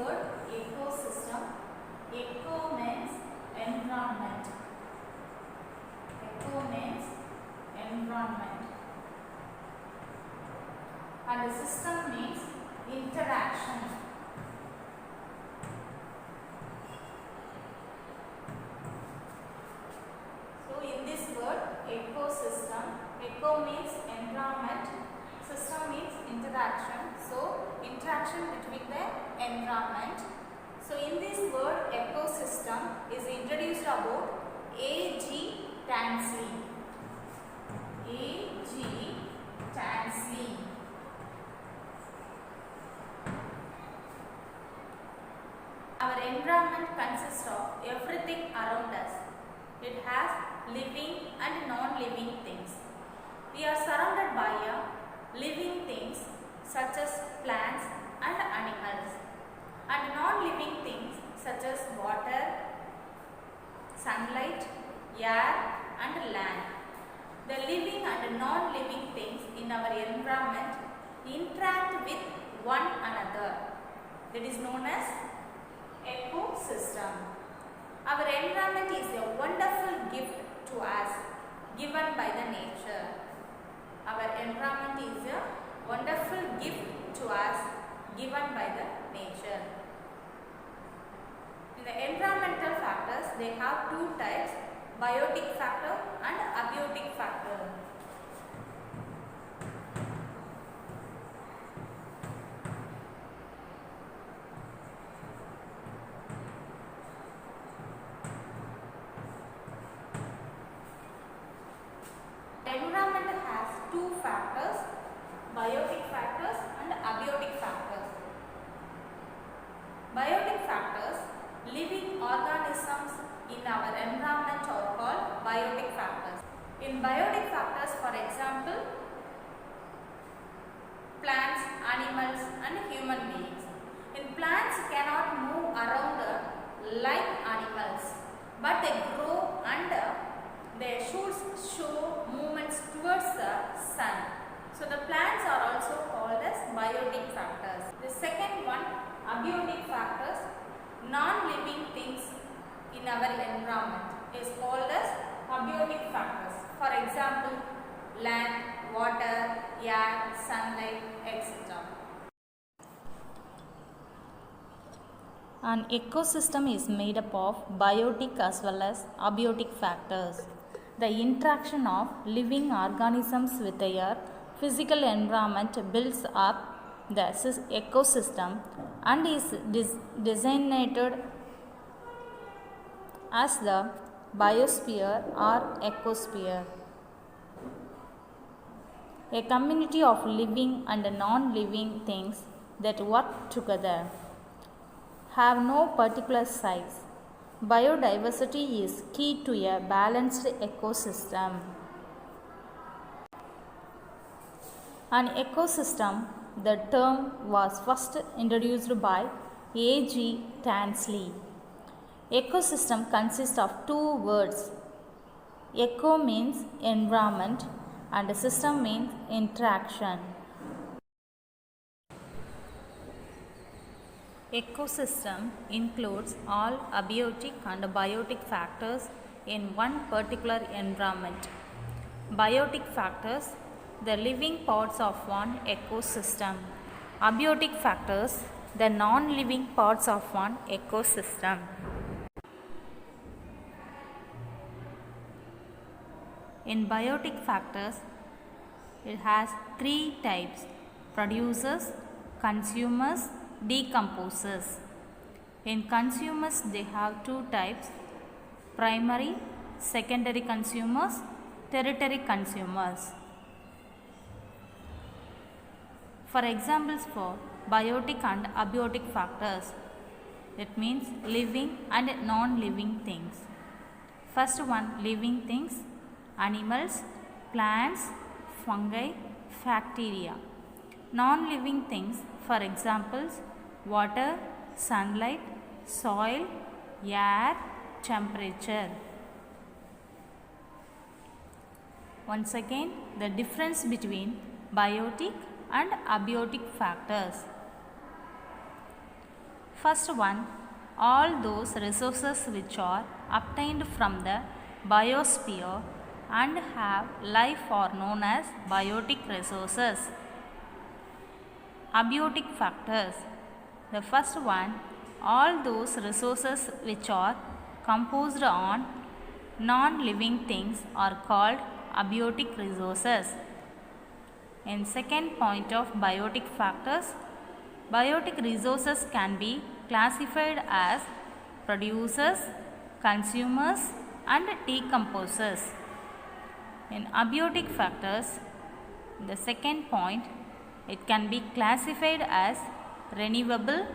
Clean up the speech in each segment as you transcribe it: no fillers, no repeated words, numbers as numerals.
word ecosystem. Eco means environment. Eco means environment. And the system means interaction. So in this word ecosystem, eco means environment, system means interaction. So interaction between the environment. So in this word ecosystem is introduced about A.G. Tansley. A.G. Tansley. Our environment consists of everything around us. It has living and non-living things. We are surrounded by living things such as plants and animals, and non-living things such as water, sunlight, air and land. The living and non-living things in our environment interact with one another. That is known as ecosystem. Our environment is a wonderful gift to us given by the nature. Our environment is a wonderful gift to us given by the nature. In the environmental factors, they have two types, biotic factor and abiotic factor. Environment has two factors, biotic factors and abiotic factors. Biotic factors, living organisms in our environment are called biotic factors. In biotic factors, for example, plants, animals and human beings. In plants cannot move around like animals, but they grow and their shoots show movements towards the sun. So the plants are also called as biotic factors. The second one, abiotic factors, non-living things in our environment is called as abiotic factors. For example, land, water, air, sunlight, etc. An ecosystem is made up of biotic as well as abiotic factors. The interaction of living organisms with their physical environment builds up the ecosystem and is designated as the biosphere or ecosphere. A community of living and non-living things that work together, have no particular size. Biodiversity is key to a balanced ecosystem. An ecosystem, the term was first introduced by A.G. Tansley. Ecosystem consists of two words. Eco means environment and system means interaction. Ecosystem includes all abiotic and biotic factors in one particular environment. Biotic factors, the living parts of one ecosystem. Abiotic factors, the non-living parts of one ecosystem. In biotic factors, it has three types: producers, consumers, decomposers. In consumers, they have two types: primary, secondary consumers, tertiary consumers. For examples for biotic and abiotic factors, it means living and non-living things. First one, living things, animals, plants, fungi, bacteria. Non-living things, for examples, water, sunlight, soil, air, temperature. Once again, the difference between biotic and abiotic factors. First one, all those resources which are obtained from the biosphere and have life are known as biotic resources. Abiotic factors. The first one, all those resources which are composed on non-living things are called abiotic resources. In second point of biotic factors, biotic resources can be classified as producers, consumers and decomposers. In abiotic factors, the second point, it can be classified as renewable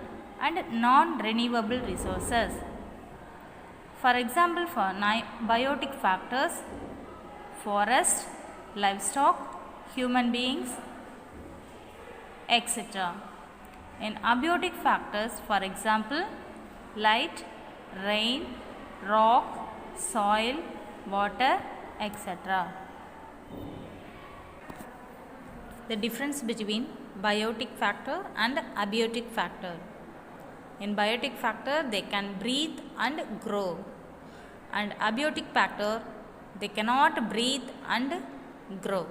and non-renewable resources. For example, for biotic factors, forest, livestock, human beings, etc. In abiotic factors, for example, light, rain, rock, soil, water, etc. The difference between biotic factor and abiotic factor. In biotic factor, they can breathe and grow, and abiotic factor, they cannot breathe and grow.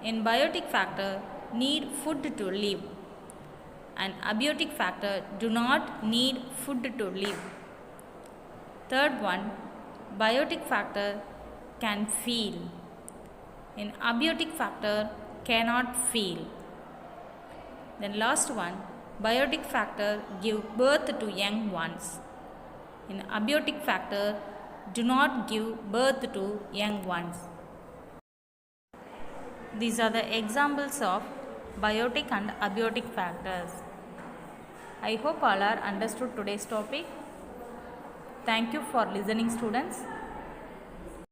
In biotic factor, need food to live, and abiotic factor do not need food to live. Third one, biotic factor can feel. In abiotic factor, cannot feel. Then last one, biotic factor give birth to young ones. In abiotic factor, do not give birth to young ones. These are the examples of biotic and abiotic factors. I hope all are understood today's topic. Thank you for listening, students.